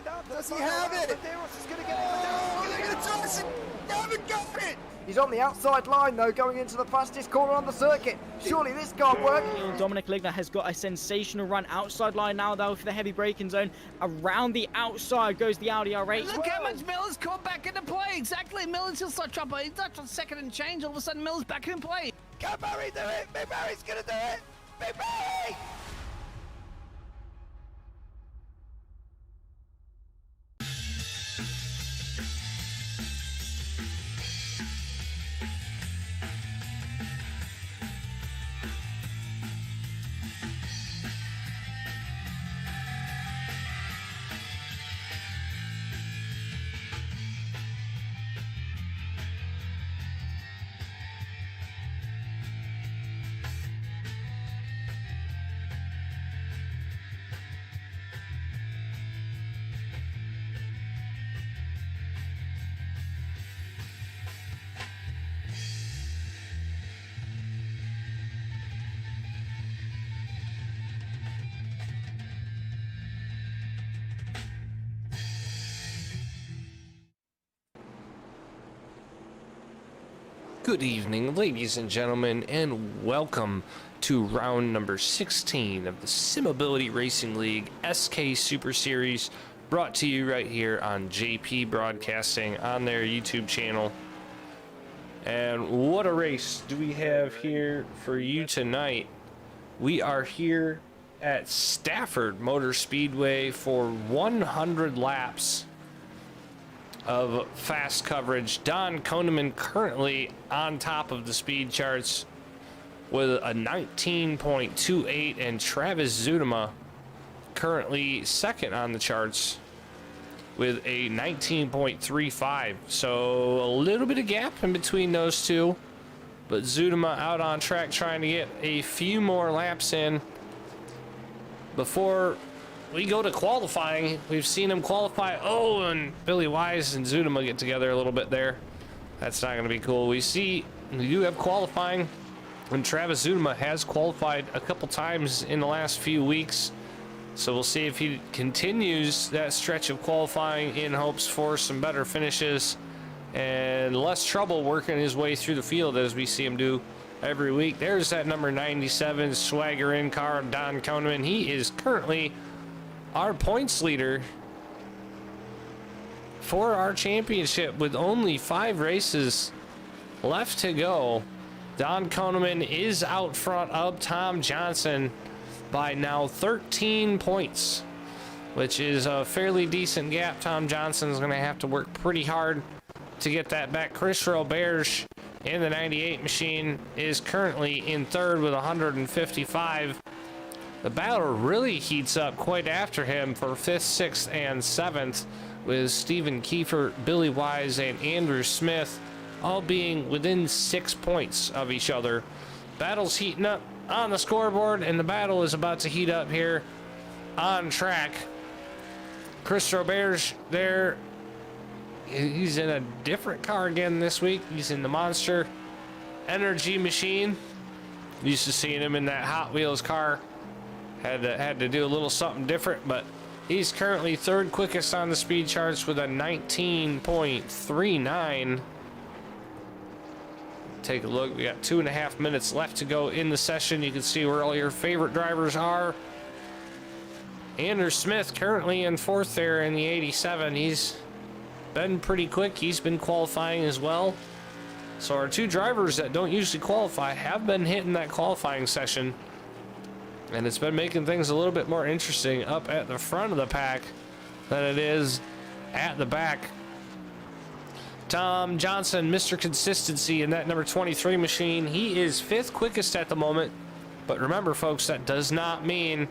Does he have it? Oh, they're going to toss it. They haven't got it. He's on the outside line, though, going into the fastest corner on the circuit. Surely this can't work. Dominic Ligner has got a sensational run. Outside line now, though, for the heavy braking zone. Around the outside goes the Audi R8. Look how much Miller's caught back into play. Exactly. Miller's just like trouble. He's not on second and change. All of a sudden, Miller's back in play. Can Barry do it? Big Barry's going to do it. Big Barry! Good evening, ladies and gentlemen, and welcome to round number 16 of the Simability Racing League SK Super Series, brought to you right here on JP Broadcasting on their YouTube channel. And what a race do we have here for you tonight. We are here at Stafford Motor Speedway for 100 laps of fast coverage. Don Koneman currently on top of the speed charts with a 19.28, and Travis Zuidema currently second on the charts with a 19.35. So a little bit of gap in between those two, but Zuidema out on track trying to get a few more laps in before we go to qualifying. We've seen him qualify. Oh, and Billy Wise and Zuidema get together a little bit there. That's not going to be cool. We do have qualifying, and Travis Zuidema has qualified a couple times in the last few weeks. So we'll see if he continues that stretch of qualifying in hopes for some better finishes and less trouble working his way through the field as we see him do every week. There's that number 97 swagger in car, Don Koneman. He is currently our points leader for our championship with only 5 races left to go. Don Koneman is out front of Tom Johnson by now 13 points, which is a fairly decent gap. Tom Johnson's going to have to work pretty hard to get that back. Chris Roberge in the 98 machine is currently in third with 155. The battle really heats up quite after him for 5th, 6th, and 7th, with Stephen Kiefer, Billy Wise, and Andrew Smith all being within 6 points of each other. Battle's heating up on the scoreboard, and the battle is about to heat up here on track. Chris Roberge there, he's in a different car again this week. He's in the Monster Energy machine. Used to seeing him in that Hot Wheels car. Had to do a little something different, but he's currently 3rd quickest on the speed charts with a 19.39. Take a look. We got 2.5 minutes left to go in the session. You can see where all your favorite drivers are. Andrew Smith currently in 4th there in the 87. He's been pretty quick. He's been qualifying as well. So our 2 drivers that don't usually qualify have been hitting that qualifying session, and it's been making things a little bit more interesting up at the front of the pack than it is at the back. Tom Johnson, Mr. Consistency in that number 23 machine. He is 5th quickest at the moment, but remember, folks, that does not mean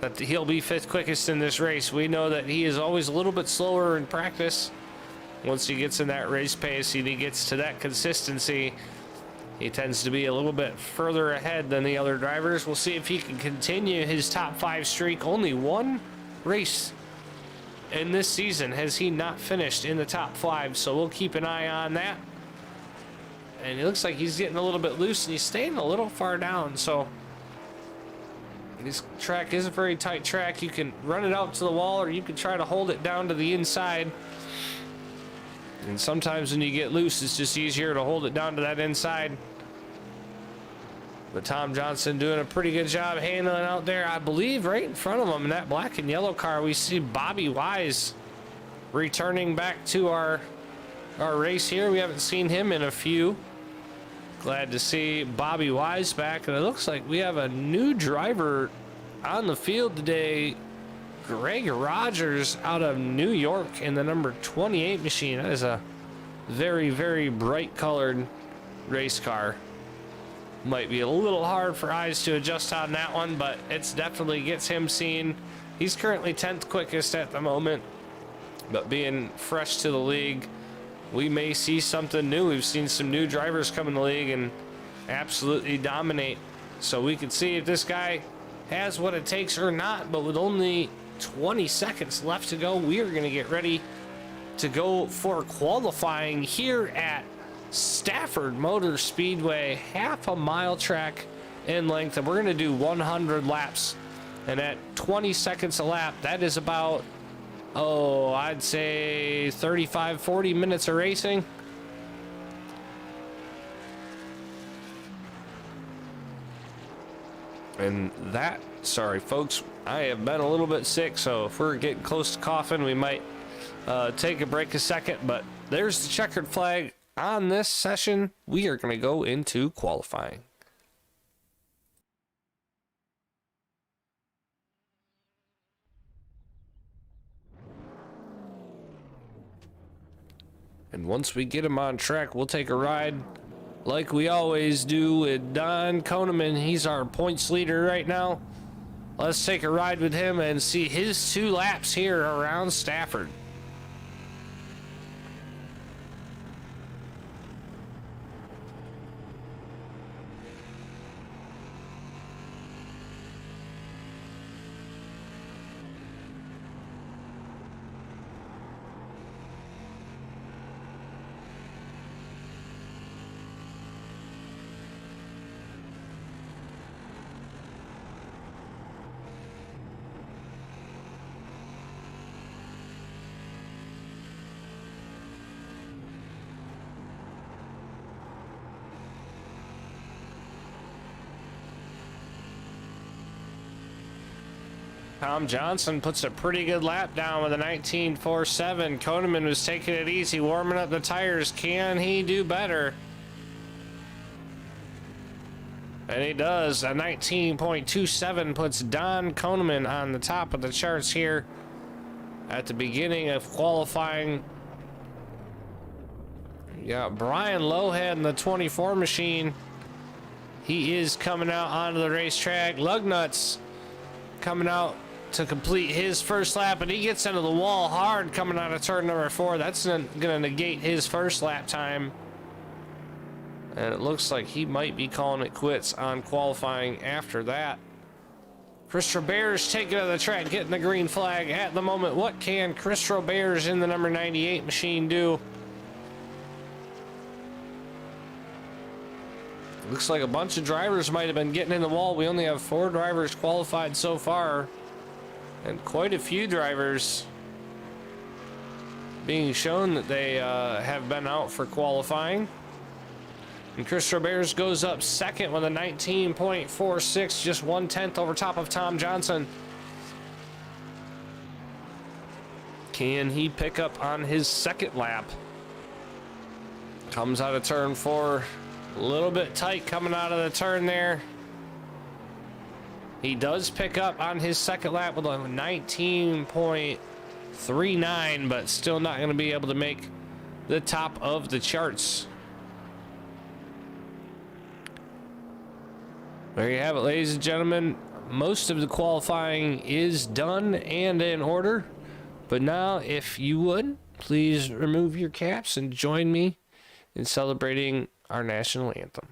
that he'll be 5th quickest in this race. We know that he is always a little bit slower in practice. Once he gets in that race pace and he gets to that consistency, he tends to be a little bit further ahead than the other drivers. We'll see if he can continue his top 5 streak. Only 1 race in this season has he not finished in the top 5, so we'll keep an eye on that. And it looks like he's getting a little bit loose, and he's staying a little far down, so This track is a very tight track. You can run it out to the wall, or you can try to hold it down to the inside. And sometimes when you get loose, it's just easier to hold it down to that inside. But Tom Johnson doing a pretty good job handling out there. I believe right in front of him in that black and yellow car, we see Bobby Wise returning back to our race here. We haven't seen him in a few. Glad to see Bobby Wise back. And it looks like we have a new driver on the field today. Greg Rogers out of New York in the number 28 machine. That is a very, very bright colored race car. Might be a little hard for eyes to adjust on that one, but it's definitely gets him seen. He's currently 10th quickest at the moment, but being fresh to the league, we may see something new. We've seen some new drivers come in the league and absolutely dominate. So we can see if this guy has what it takes or not. But with only 20 seconds left to go, we are going to get ready to go for qualifying here at Stafford Motor Speedway, half a mile track in length. And we're going to do 100 laps. And at 20 seconds a lap, that is about, I'd say 35, 40 minutes of racing. And that, sorry folks, I have been a little bit sick, so if we're getting close to coughing, we might take a break a second. But there's the checkered flag on this session. We are going to go into qualifying. And once we get him on track, we'll take a ride like we always do with Don Koneman. He's our points leader right now. Let's take a ride with him and see his 2 laps here around Stafford. Tom Johnson puts a pretty good lap down with a 19.47. Koneman was taking it easy, warming up the tires. Can he do better? And he does. A 19.27 puts Don Koneman on the top of the charts here at the beginning of qualifying. Yeah, Brian Lowhead in the 24 machine. He is coming out onto the racetrack. Lugnuts coming out to complete his first lap, and he gets into the wall hard coming out of turn number 4. That's going to negate his first lap time. And it looks like he might be calling it quits on qualifying after that. Chris Robert's taking to the track, getting the green flag at the moment. What can Chris Robert's in the number 98 machine do? Looks like a bunch of drivers might have been getting in the wall. We only have 4 drivers qualified so far, and quite a few drivers being shown that they have been out for qualifying. And Chris Roberts goes up second with a 19.46, just 1/10 over top of Tom Johnson. Can he pick up on his second lap? Comes out of turn 4. A little bit tight coming out of the turn there. He does pick up on his second lap with a 19.39, but still not going to be able to make the top of the charts. There you have it, ladies and gentlemen. Most of the qualifying is done and in order. But now, if you would, please remove your caps and join me in celebrating our national anthem.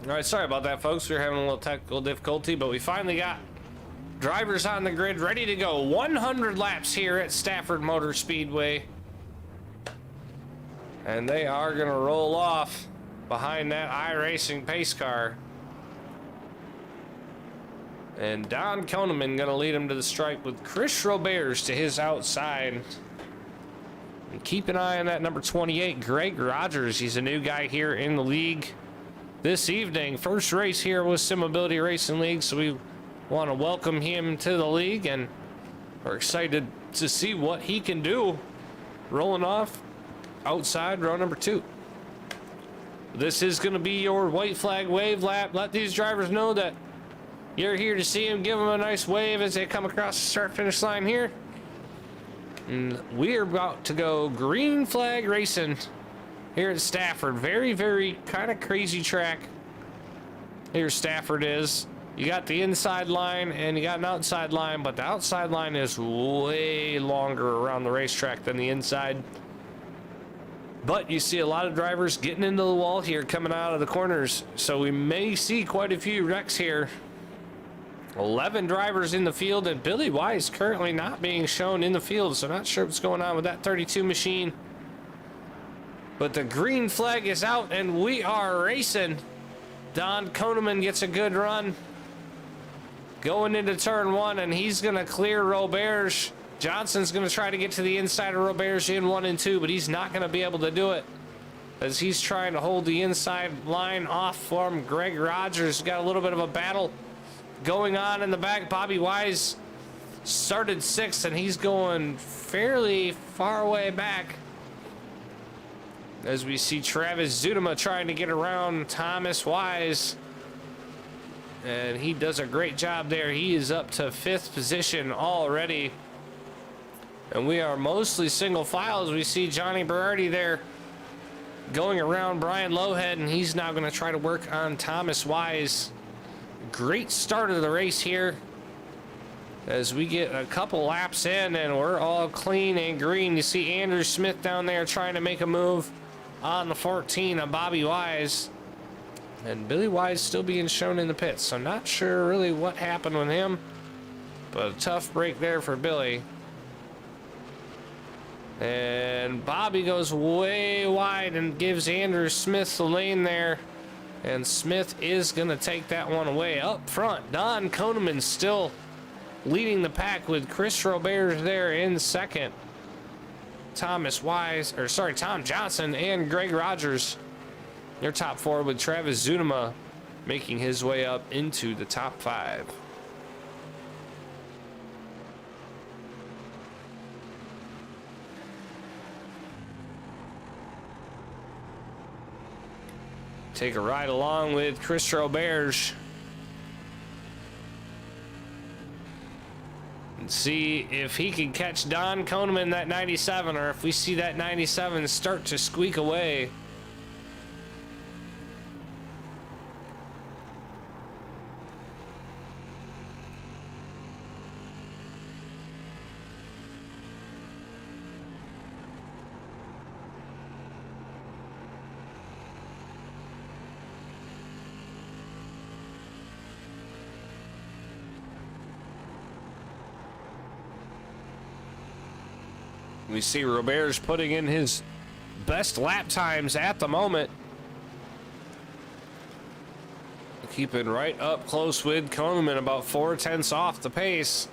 All right, sorry about that, folks. We were having a little technical difficulty, but we finally got drivers on the grid ready to go. 100 laps here at Stafford Motor Speedway. And they are going to roll off behind that iRacing pace car. And Don Koneman going to lead him to the stripe with Chris Roberts to his outside. And keep an eye on that number 28, Greg Rogers. He's a new guy here in the league this evening. First race here with Simability Racing League, so we want to welcome him to the league, and we're excited to see what he can do rolling off outside row number 2. This is going to be your white flag wave lap. Let these drivers know that you're here to see them. Give them a nice wave as they come across the start finish line here. And we are about to go green flag racing here at Stafford. Very, very kind of crazy track. Here Stafford is. You got the inside line and you got an outside line, but the outside line is way longer around the racetrack than the inside. But you see a lot of drivers getting into the wall here, coming out of the corners. So we may see quite a few wrecks here. 11 drivers in the field, and Billy Wise currently not being shown in the field, so not sure what's going on with that 32 machine. But the green flag is out, and we are racing. Don Koneman gets a good run going into turn 1, and he's going to clear Roberts. Johnson's going to try to get to the inside of Roberts in 1 and 2, but he's not going to be able to do it as he's trying to hold the inside line off from Greg Rogers. Got a little bit of a battle going on in the back. Bobby Wise started 6th, and he's going fairly far away back as we see Travis Zudema trying to get around Thomas Wise, and he does a great job there. He is up to 5th position already, and we are mostly single file as we see Johnny Berardi there going around Brian Lowhead, and he's now going to try to work on Thomas Wise. Great start of the race here as we get a couple laps in and we're all clean and green. You see Andrew Smith down there trying to make a move on the 14 of Bobby Wise, and Billy Wise still being shown in the pits, so not sure really what happened with him, but a tough break there for Billy. And Bobby goes way wide and gives Andrew Smith the lane there. And Smith is going to take that one away. Up front, Don Koneman still leading the pack with Chris Roberts there in 2nd. Tom Johnson and Greg Rogers, their top 4, with Travis Zudema making his way up into the top 5. Take a ride along with Chris Roberts and see if he can catch Don Koneman that 97, or if we see that 97 start to squeak away. We see Roberts putting in his best lap times at the moment. Keeping right up close with Koneman, about 4/10 off the pace.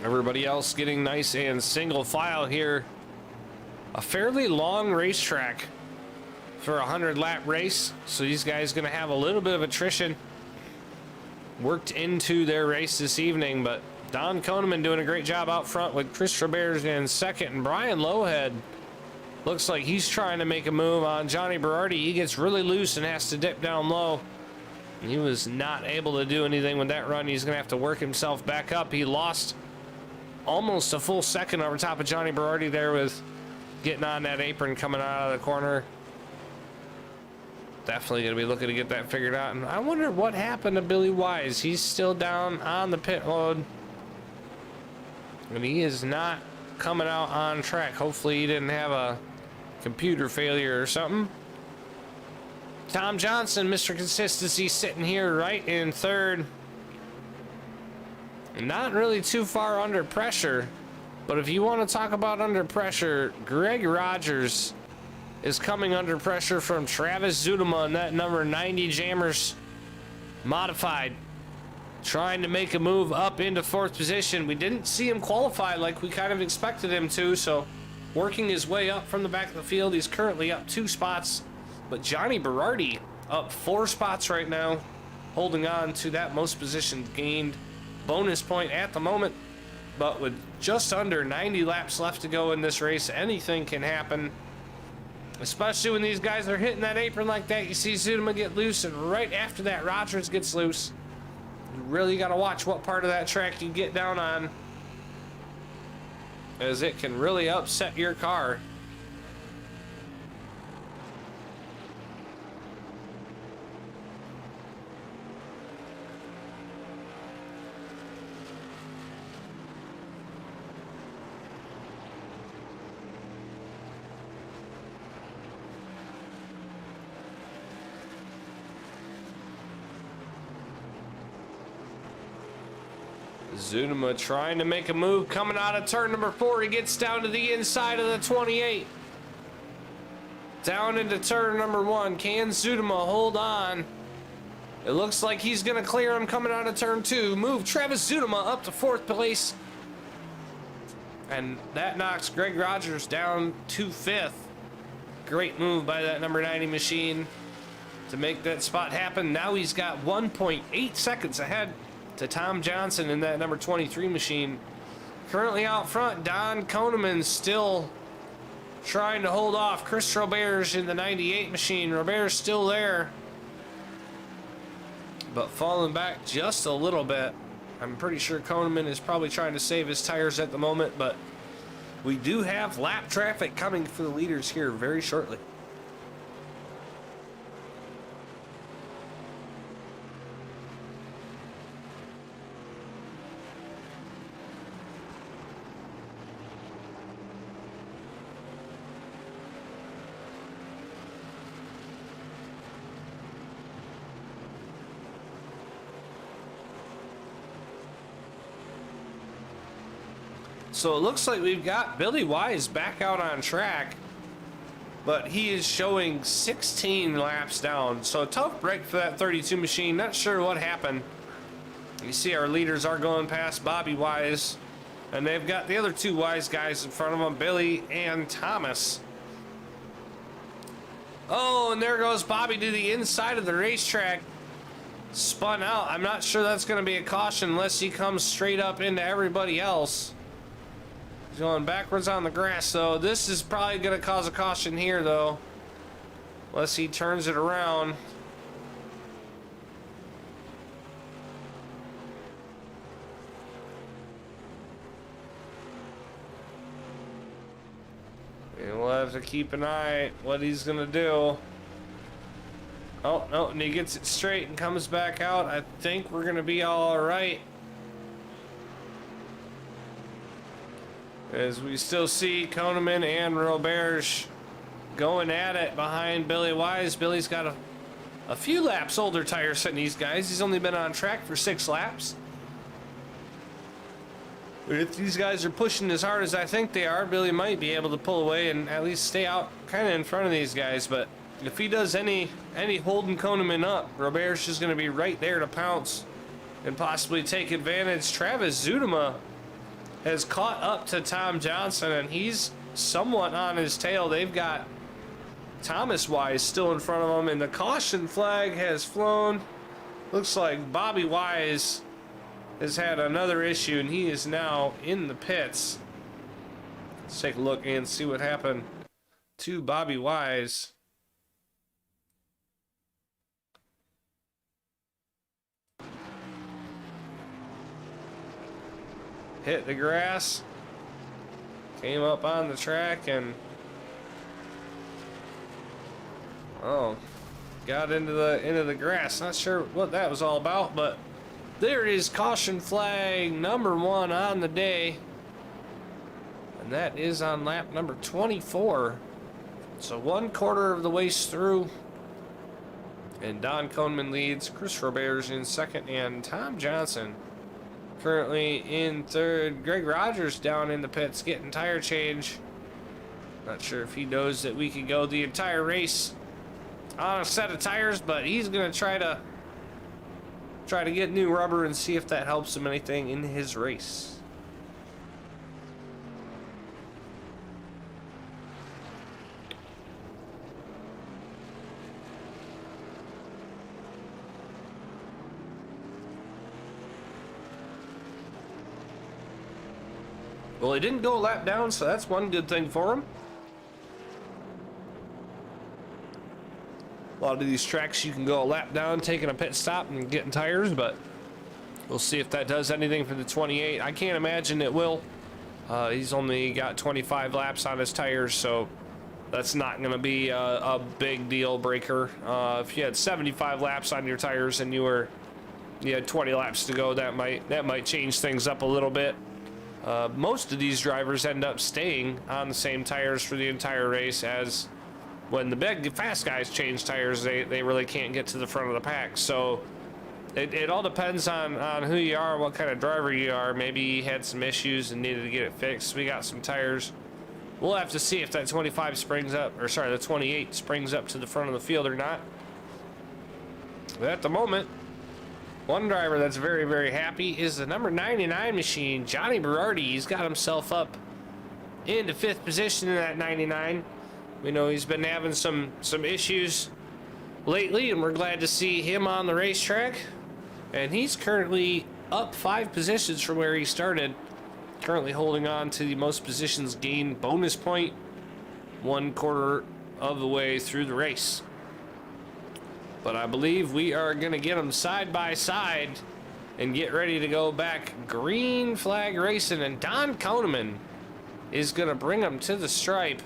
Everybody else getting nice and single file here. A fairly long racetrack for a 100-lap race, so these guys going to have a little bit of attrition worked into their race this evening, but Don Koneman doing a great job out front with Chris Roberts in 2nd, and Brian Lowhead looks like he's trying to make a move on Johnny Berardi. He gets really loose and has to dip down low. He was not able to do anything with that run. He's going to have to work himself back up. He lost almost a full second over top of Johnny Berardi there with getting on that apron coming out of the corner. Definitely going to be looking to get that figured out. And I wonder what happened to Billy Wise. He's still down on the pit road, and he is not coming out on track. Hopefully he didn't have a computer failure or something. Tom Johnson, Mr. Consistency, sitting here right in third. Not really too far under pressure, but if you want to talk about under pressure, Greg Rogers is coming under pressure from Travis Zudema in that number 90 Jammers modified, trying to make a move up into fourth position. We didn't see him qualify like we kind of expected him to, so working his way up from the back of the field. He's currently up 2 spots, but Johnny Berardi up 4 spots right now, holding on to that most positions gained bonus point at the moment. But with just under 90 laps left to go in this race, anything can happen, especially when these guys are hitting that apron like that. You see Zudema get loose, and right after that Rogers gets loose. You really got to watch what part of that track you get down on, as it can really upset your car. Zudema trying to make a move, coming out of turn number 4. He gets down to the inside of the 28. Down into turn number 1. Can Zudema hold on? It looks like he's going to clear him coming out of turn 2. Move Travis Zudema up to 4th place. And that knocks Greg Rogers down to 5th. Great move by that number 90 machine to make that spot happen. Now he's got 1.8 seconds ahead to Tom Johnson in that number 23 machine. Currently out front, Don Koneman still trying to hold off Chris Roberge in the 98 machine. Roberge still there, but falling back just a little bit. I'm pretty sure Koneman is probably trying to save his tires at the moment, but we do have lap traffic coming for the leaders here very shortly. So it looks like we've got Billy Wise back out on track, but he is showing 16 laps down. So a tough break for that 32 machine. Not sure what happened. You see our leaders are going past Bobby Wise, and they've got the other 2 Wise guys in front of them, Billy and Thomas. Oh, and there goes Bobby to the inside of the racetrack. Spun out. I'm not sure that's going to be a caution unless he comes straight up into everybody else. Going backwards on the grass, so this is probably going to cause a caution here, though, unless he turns it around. And we'll have to keep an eye what he's going to do. Oh, no, and he gets it straight and comes back out. I think we're going to be all right. As we still see Koneman and Roberge going at it behind Billy Wise. Billy's got a few laps older tires than these guys. He's only been on track for 6 laps. But if these guys are pushing as hard as I think they are, Billy might be able to pull away and at least stay out kind of in front of these guys. But if he does any holding Koneman up, Roberge is going to be right there to pounce and possibly take advantage. Travis Zudema has caught up to Tom Johnson, and he's somewhat on his tail. They've got Thomas Wise still in front of him, and the caution flag has flown. Looks like Bobby Wise has had another issue, and he is now in the pits. Let's take a look and see what happened to Bobby Wise. Hit the grass, came up on the track, and got into the grass. Not sure what that was all about, but there is caution flag number 1 on the day, and that is on lap number 24. So 1/4 of the way through. And Don Koneman leads. Chris Robert's in second, and Tom Johnson currently in third. Greg Rogers down in the pits getting tire change. Not sure if he knows that we can go the entire race on a set of tires, but he's gonna try to get new rubber and see if that helps him anything in his race. Well, he didn't go a lap down, so that's one good thing for him. A lot of these tracks you can go a lap down, taking a pit stop and getting tires, but we'll see if that does anything for the 28. I can't imagine it will. He's only got 25 laps on his tires, so that's not going to be a big deal breaker. If you had 75 laps on your tires and you had 20 laps to go, that might change things up a little bit. Most of these drivers end up staying on the same tires for the entire race, as when the big fast guys change tires, they really can't get to the front of the pack. So it all depends on who you are, what kind of driver you are. Maybe you had some issues and needed to get it fixed. We got some tires. We'll have to see if that 25 springs up, or sorry, the 28 springs up to the front of the field or not. But at the moment, one driver that's very, very happy is the number 99 machine, Johnny Berardi. He's got himself up into 5th position in that 99. We know he's been having some issues lately, and we're glad to see him on the racetrack. And he's currently up 5 positions from where he started, currently holding on to the most positions gained bonus point 1/4 of the way through the race. But I believe we are going to get them side by side and get ready to go back green flag racing. And Don Koneman is going to bring them to the stripe.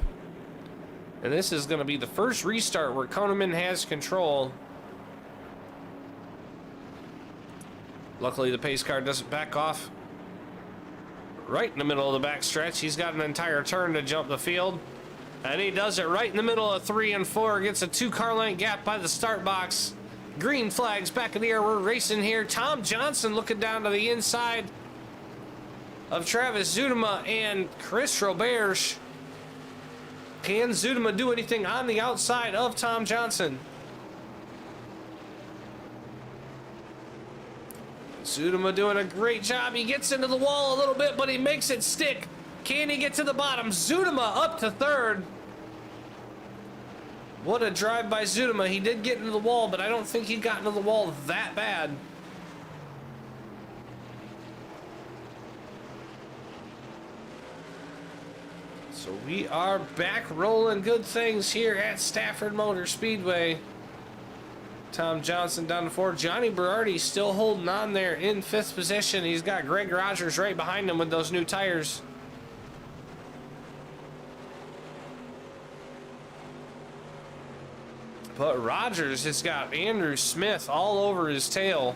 And this is going to be the first restart where Koneman has control. Luckily, the pace car doesn't back off right in the middle of the backstretch. He's got an entire turn to jump the field. And he does it right in the middle of 3 and 4. Gets a 2-car length gap by the start box. Green flags back in the air. We're racing here. Tom Johnson looking down to the inside of Travis Zudema and Chris Robert. Can Zudema do anything on the outside of Tom Johnson? Zudema doing a great job. He gets into the wall a little bit, but he makes it stick. Can he get to the bottom? Zudema up to 3rd. What a drive by Zudema. He did get into the wall, but I don't think he got into the wall that bad. So we are back rolling good things here at Stafford Motor Speedway. Tom Johnson down to 4. Johnny Berardi still holding on there in 5th position. He's got Greg Rogers right behind him with those new tires. But Rogers has got Andrew Smith all over his tail.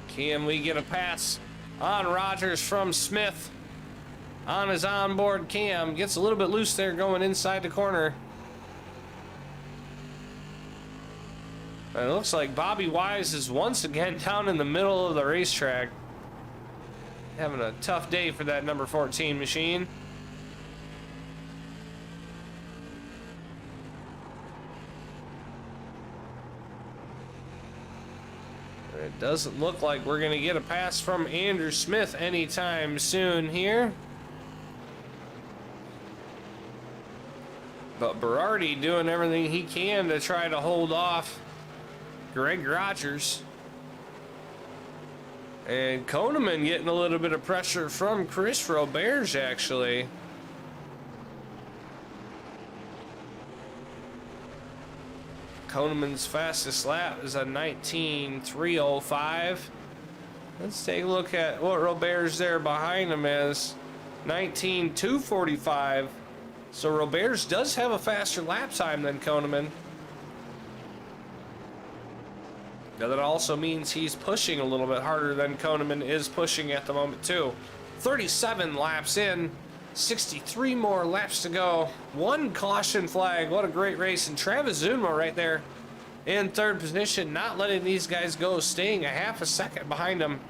Can we get a pass on Rogers from Smith on his onboard cam? Gets a little bit loose there going inside the corner. And it looks like Bobby Wise is once again down in the middle of the racetrack. Having a tough day for that number 14 machine. It doesn't look like we're going to get a pass from Andrew Smith anytime soon here. But Berardi doing everything he can to try to hold off Greg Rogers. And Koneman getting a little bit of pressure from Chris Robert, actually. Koneman's fastest lap is a 19.305. Let's take a look at what Robert's there behind him is. 19.245. So Robert's does have a faster lap time than Koneman. Now that also means he's pushing a little bit harder than Koneman is pushing at the moment too. 37 laps in. 63 more laps to go. One caution flag. What a great race. And Travis Zuma right there in third position, not letting these guys go, staying a half a second behind them,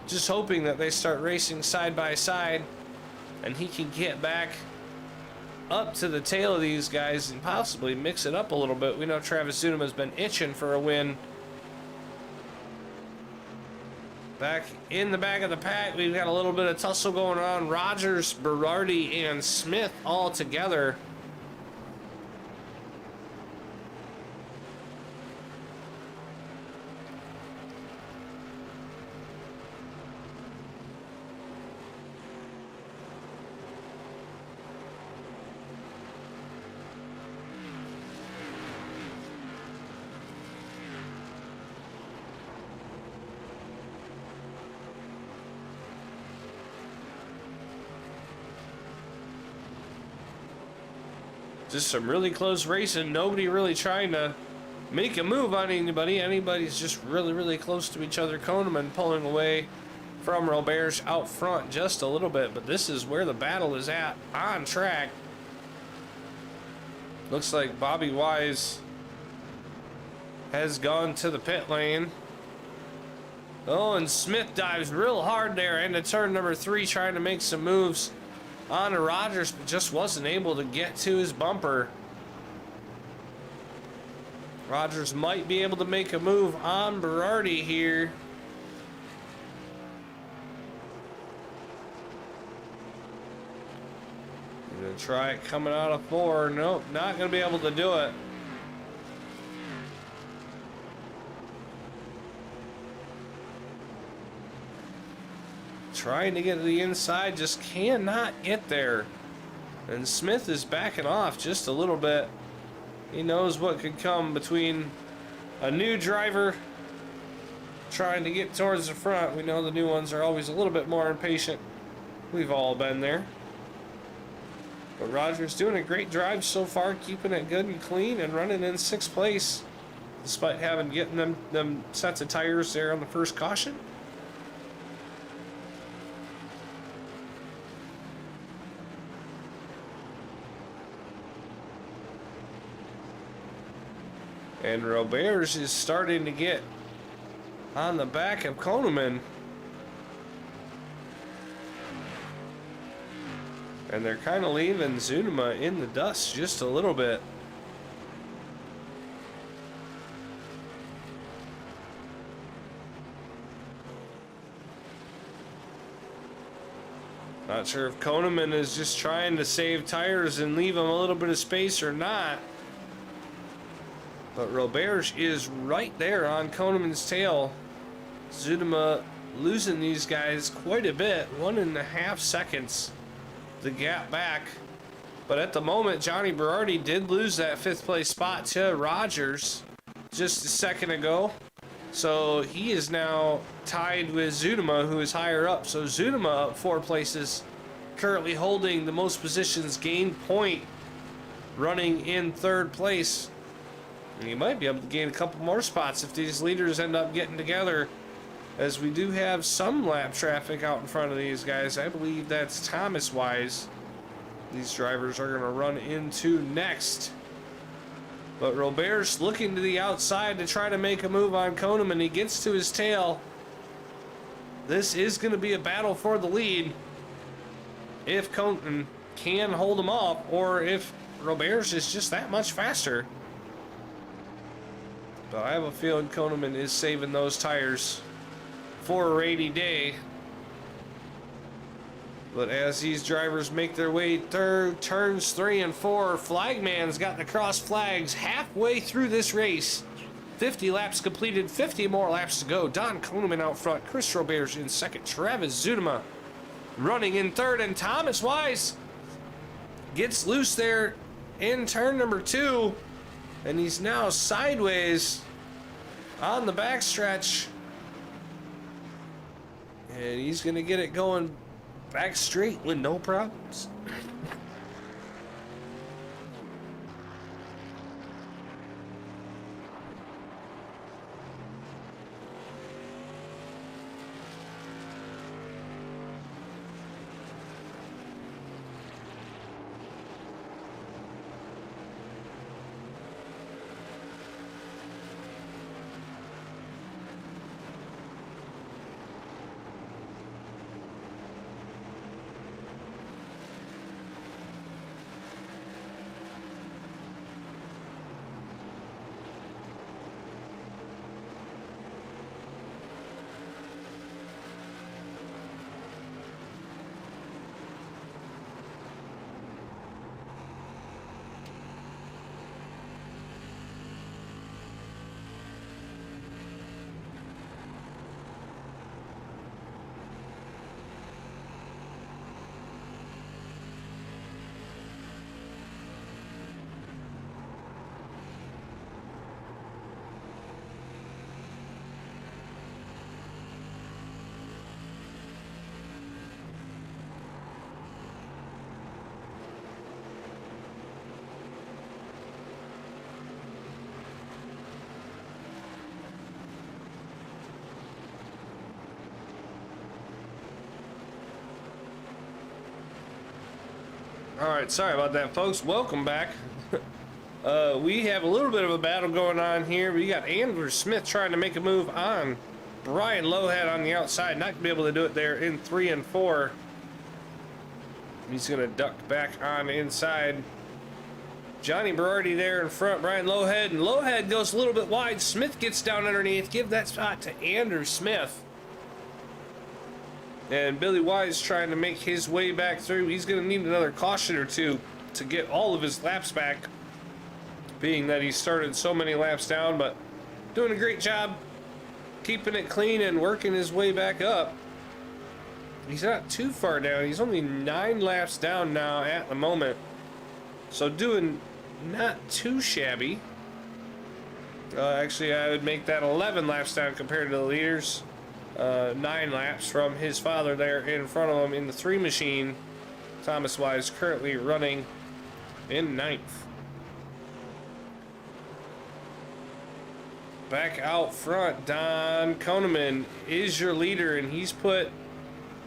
just hoping that they start racing side by side and he can get back up to the tail of these guys and possibly mix it up a little bit. We know Travis Zuma has been itching for a win. Back in the back of the pack, we've got a little bit of tussle going on. Rogers, Berardi, and Smith all together. Just some really close racing. Nobody really trying to make a move on anybody. Anybody's just really, really close to each other. Koneman pulling away from Roberge out front just a little bit. But this is where the battle is at on track. Looks like Bobby Wise has gone to the pit lane. Oh, and Smith dives real hard there into turn number 3, trying to make some moves on to Rogers, but just wasn't able to get to his bumper. Rogers might be able to make a move on Berardi here. Gonna try it coming out of 4. Nope, not gonna be able to do it. Trying to get to the inside, just cannot get there. And Smith is backing off just a little bit. He knows what could come between a new driver trying to get towards the front. We know the new ones are always a little bit more impatient. We've all been there. But Rogers doing a great drive so far, keeping it good and clean and running in 6th place, despite getting them sets of tires there on the first caution. And Roberge is starting to get on the back of Koneman. And they're kind of leaving Zuma in the dust just a little bit. Not sure if Koneman is just trying to save tires and leave him a little bit of space or not. But Roberge is right there on Koneman's tail. Zuma losing these guys quite a bit, 1.5 seconds the gap back. But at the moment, Johnny Berardi did lose that 5th place spot to Rogers just a second ago. So he is now tied with Zuma, who is higher up. So Zuma up 4 places, currently holding the most positions gained point, running in 3rd place. And he might be able to gain a couple more spots if these leaders end up getting together, as we do have some lap traffic out in front of these guys. I believe that's Thomas Wise these drivers are going to run into next. But Roberge looking to the outside to try to make a move on Koneman. He gets to his tail. This is going to be a battle for the lead if Koneman can hold him off, or if Roberge is just that much faster. But I have a feeling Koneman is saving those tires for a rainy day. But as these drivers make their way through turns 3 and 4, Flagman's got the cross flags halfway through this race. 50 laps completed, 50 more laps to go. Don Koneman out front, Chris Roberge in 2nd, Travis Zuma running in 3rd, and Thomas Wise gets loose there in turn number 2, and he's now sideways on the backstretch. And he's going to get it going back straight with no problems. All right, sorry about that, folks. Welcome back. We have a little bit of a battle going on here. We got Andrew Smith trying to make a move on Brian Lowhead on the outside. Not going to be able to do it there in 3 and 4. He's going to duck back on inside. Johnny Berardi there in front, Brian Lowhead. And Lowhead goes a little bit wide. Smith gets down underneath. Give that spot to Andrew Smith. And Billy Wise trying to make his way back through. He's going to need another caution or two to get all of his laps back, being that he started so many laps down, but doing a great job keeping it clean and working his way back up. He's not too far down. He's only 9 laps down now at the moment, so doing not too shabby. Actually, I would make that 11 laps down compared to the leaders. 9 laps from his father there in front of him in the 3 machine. Thomas Wise currently running in 9th. Back out front, Don Koneman is your leader, and he's put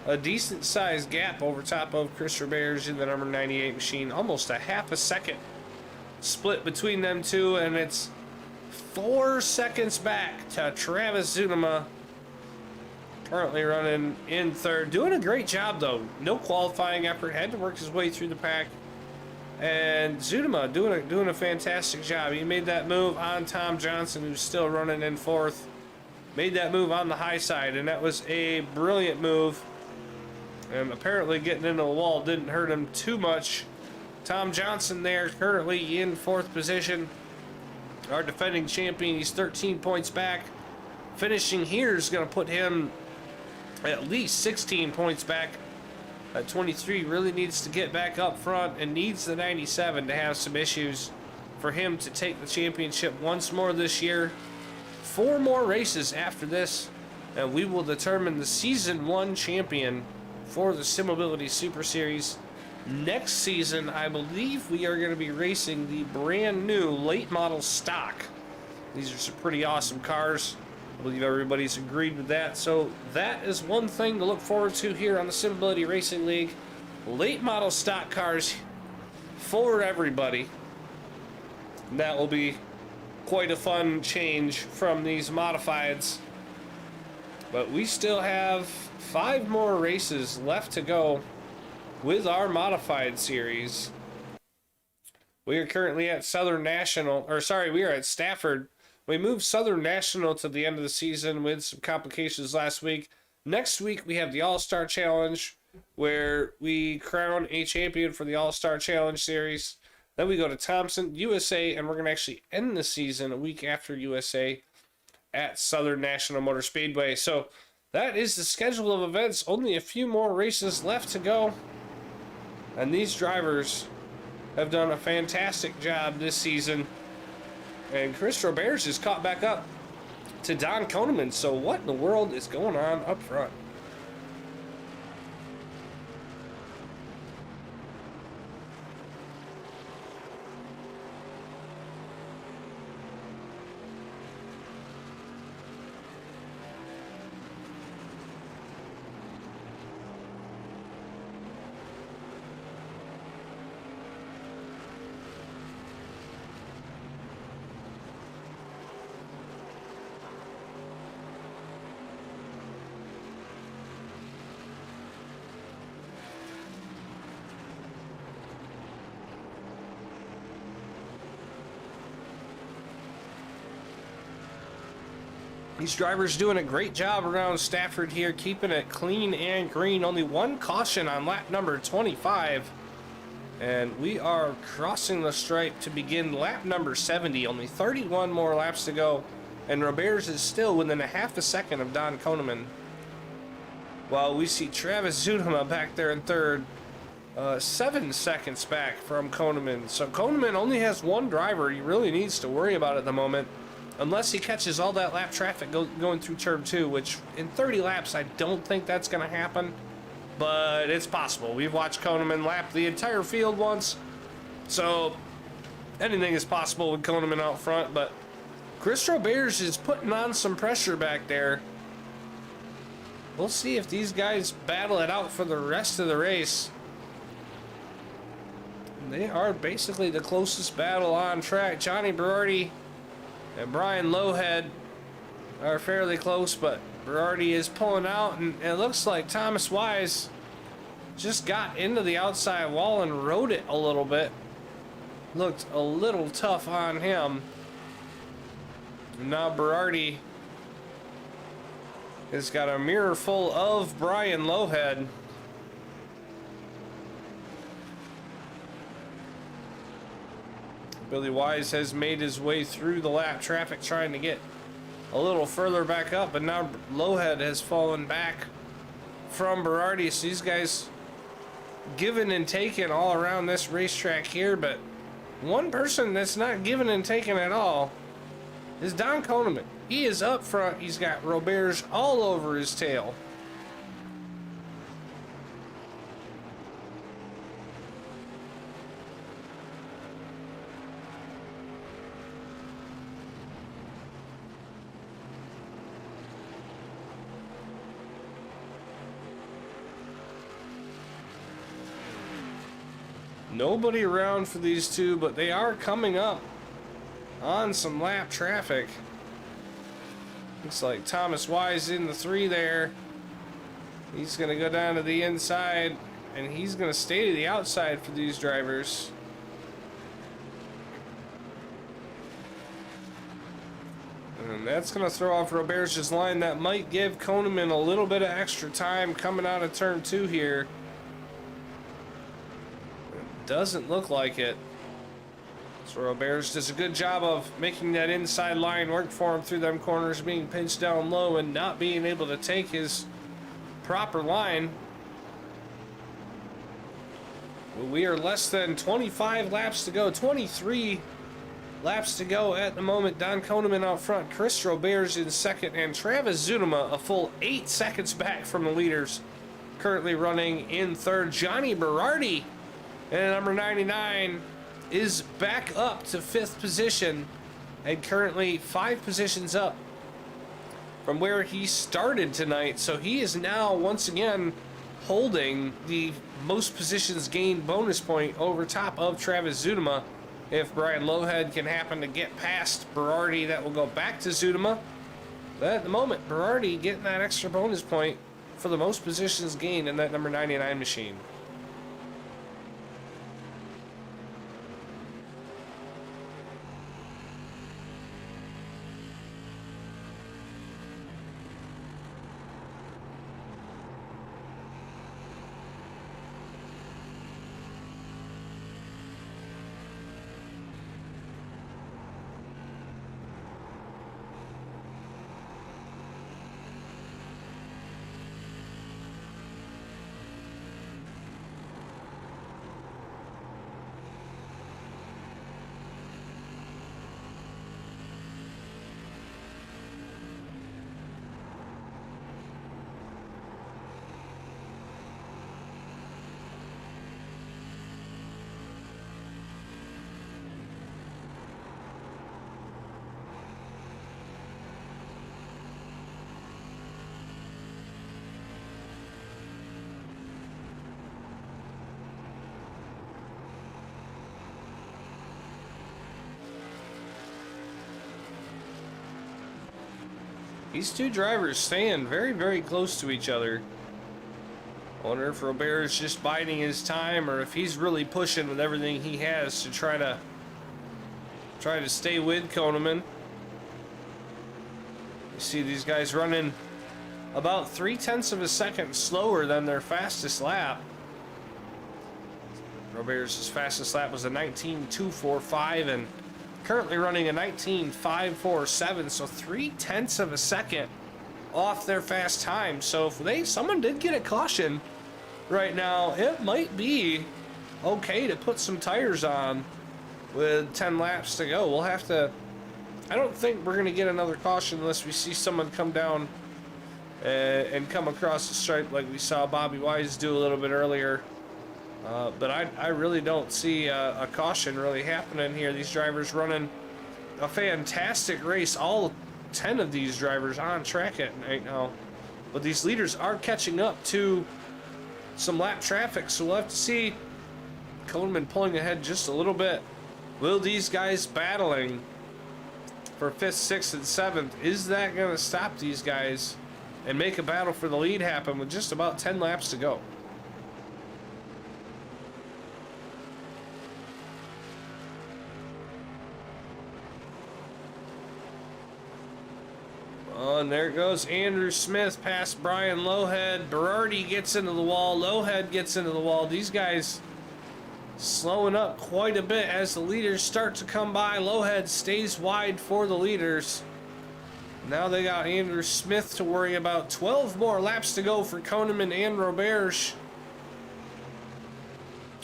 a decent sized gap over top of Chris Roberts in the number 98 machine. Almost a half a second split between them two, and it's 4 seconds back to Travis Zunema, currently running in 3rd. Doing a great job though. No qualifying effort, had to work his way through the pack. And Zunema doing a fantastic job. He made that move on Tom Johnson, who's still running in 4th. Made that move on the high side, and that was a brilliant move. And apparently getting into the wall didn't hurt him too much. Tom Johnson there currently in 4th position. Our defending champion, he's 13 points back. Finishing here is going to put him at least 16 points back. 23 really needs to get back up front and needs the 97 to have some issues for him to take the championship once more this year. 4 more races after this, and we will determine the Season 1 champion for the Simability Super Series. Next season, I believe we are going to be racing the brand new late model stock. These are some pretty awesome cars. I believe everybody's agreed with that. So that is one thing to look forward to here on the Simability Racing League. Late model stock cars for everybody. And that will be quite a fun change from these modifieds. But we still have 5 more races left to go with our modified series. We are currently at Southern National, or sorry, we are at Stafford. We moved Southern National to the end of the season with some complications last week. Next week, we have the All-Star Challenge, where we crown a champion for the All-Star Challenge series. Then we go to Thompson, USA, and we're going to actually end the season a week after USA at Southern National Motor Speedway. So that is the schedule of events. Only a few more races left to go. And these drivers have done a fantastic job this season. And Chris Roberts is caught back up to Don Koneman. So what in the world is going on up front? These drivers doing a great job around Stafford here, keeping it clean and green. Only 1 caution on lap number 25. And we are crossing the stripe to begin lap number 70. Only 31 more laps to go. And Roberts is still within a half a second of Don Koneman. While we see Travis Zunema back there in 3rd. 7 seconds back from Koneman. So Koneman only has 1 driver he really needs to worry about at the moment. Unless he catches all that lap traffic going through turn 2, which in 30 laps, I don't think that's going to happen. But it's possible. We've watched Koneman lap the entire field once. So anything is possible with Koneman out front. But Chris Roberts is putting on some pressure back there. We'll see if these guys battle it out for the rest of the race. they are basically the closest battle on track. Johnny Berardi and Brian Lowhead are fairly close, but Berardi is pulling out, and it looks like Thomas Wise just got into the outside wall and rode it a little bit. Looked a little tough on him. And now Berardi has got a mirror full of Brian Lowhead. Billy Wise has made his way through the lap traffic trying to get a little further back up, but now Lowhead has fallen back from Berardi. So these guys giving and taking all around this racetrack here, but one person that's not giving and taking at all is Don Koneman. He is up front. He's got Roberts all over his tail. Nobody around for these two, but they are coming up on some lap traffic. Looks like Thomas Wise in the 3 there. He's going to go down to the inside, and he's going to stay to the outside for these drivers. And that's going to throw off Roberts' line. That might give Koneman a little bit of extra time coming out of turn 2 here. Doesn't look like it. So Roberts does a good job of making that inside line work for him through them corners, being pinched down low and not being able to take his proper line. Well, we are less than 25 laps to go, 23 laps to go at the moment. Don Koneman out front, Chris Roberts in second, and Travis Zunema a full 8 seconds back from the leaders, currently running in third. Johnny Berardi and number 99 is back up to 5th position and currently 5 positions up from where he started tonight. So he is now once again holding the most positions gained bonus point over top of Travis Zunema. If Brian Lowhead can happen to get past Berardi, that will go back to Zunema. But at the moment, Berardi getting that extra bonus point for the most positions gained in that number 99 machine. These two drivers staying very, very close to each other. I wonder if Robert's just biding his time or if he's really pushing with everything he has to try to stay with Koneman. You see these guys running about 0.3 of a second slower than their fastest lap. Robert's fastest lap was a 19.245 and currently running a 19.547, so 0.3 of a second off their fast time. So if someone did get a caution right now, it might be okay to put some tires on with 10 laps to go. We'll have to, I don't think we're going to get another caution unless we see someone come down and come across the stripe like we saw Bobby Wise do a little bit earlier. But I really don't see a caution really happening here. These drivers running a fantastic race. All 10 of these drivers on track right now. But these leaders are catching up to some lap traffic. So we'll have to see Koneman pulling ahead just a little bit. Will these guys battling for 5th, 6th, and 7th, is that going to stop these guys and make a battle for the lead happen with just about 10 laps to go? Oh, and there goes Andrew Smith past Brian Lowhead. Berardi gets into the wall. Lowhead gets into the wall. These guys slowing up quite a bit as the leaders start to come by. Lowhead stays wide for the leaders. Now they got Andrew Smith to worry about. 12 more laps to go for Koneman and Roberge.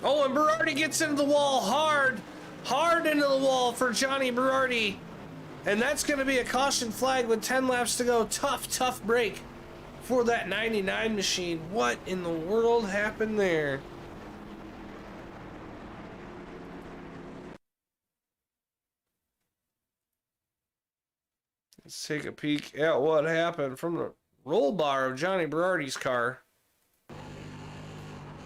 Oh, and Berardi gets into the wall hard. Hard into the wall for Johnny Berardi. And that's going to be a caution flag with 10 laps to go. Tough break for that 99 machine. What in the world happened there? Let's take a peek at what happened from the roll bar of Johnny Berardi's car.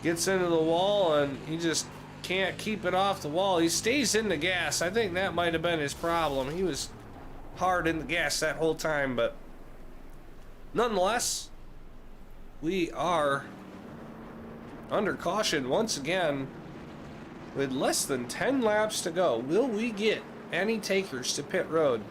Gets into the wall and he just can't keep it off the wall. He stays in the gas. I think that might have been his problem. He was hard in the gas that whole time, but nonetheless, we are under caution once again with less than 10 laps to go. Will we get any takers to pit road?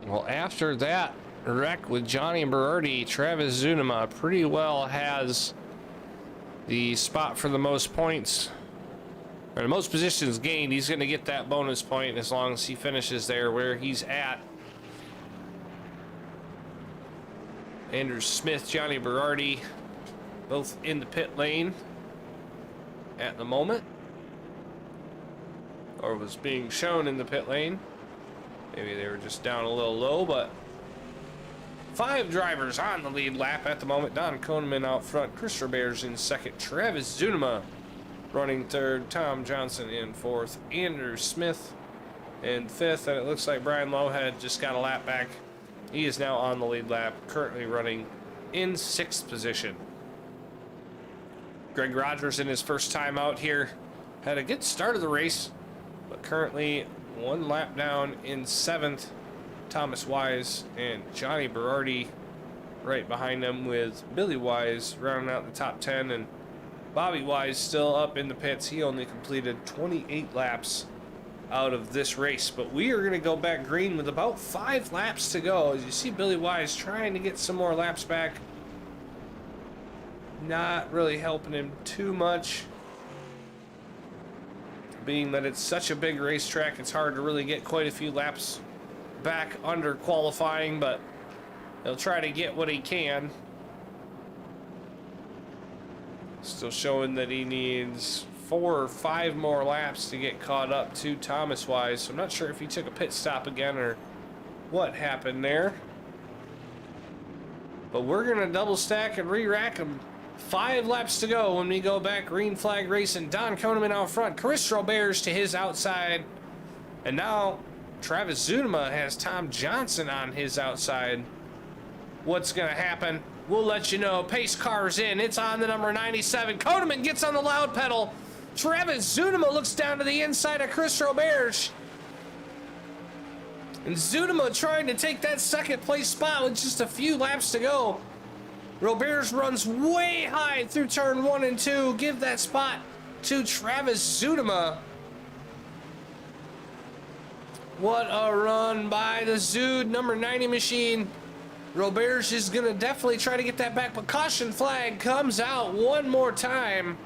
Well, after that wreck with Johnny Berardi, Travis Zunema pretty well has the spot for the most points, or the most positions gained. He's going to get that bonus point as long as he finishes there where he's at. Andrew Smith, Johnny Berardi, both in the pit lane at the moment, or was being shown in the pit lane. Maybe they were just down a little low, but 5 drivers on the lead lap at the moment. Don Koneman out front, Chris Roberge in second, Travis Zunema running third, Tom Johnson in fourth, Andrew Smith in fifth, and it looks like Brian Lowhead just got a lap back. He is now on the lead lap, currently running in 6th position. Greg Rogers in his first time out here had a good start of the race, but currently 1 lap down in 7th. Thomas Wise and Johnny Berardi right behind them, with Billy Wise rounding out the top 10, and Bobby Wise still up in the pits. He only completed 28 laps out of this race, but we are going to go back green with about 5 laps to go. As you see Billy Wise trying to get some more laps back, not really helping him too much. Being that it's such a big racetrack, it's hard to really get quite a few laps back under qualifying, but he'll try to get what he can. Still showing that he needs 4 or 5 more laps to get caught up to Thomas Wise. So I'm not sure if he took a pit stop again or what happened there. But we're going to double stack and re-rack them. 5 laps to go when we go back green flag racing. Don Koneman out front, Chris Roberge to his outside, and now Travis Zunema has Tom Johnson on his outside. What's gonna happen? We'll let you know. Pace car's in. It's on the number 97. Koneman gets on the loud pedal. Travis Zunema looks down to the inside of Chris Roberge, and Zunema trying to take that 2nd place spot with just a few laps to go. Roberge runs way high through turn 1 and 2. Give that spot to Travis Zunema. What a run by the Zood number 90 machine. Roberge is going to definitely try to get that back, but caution flag comes out one more time.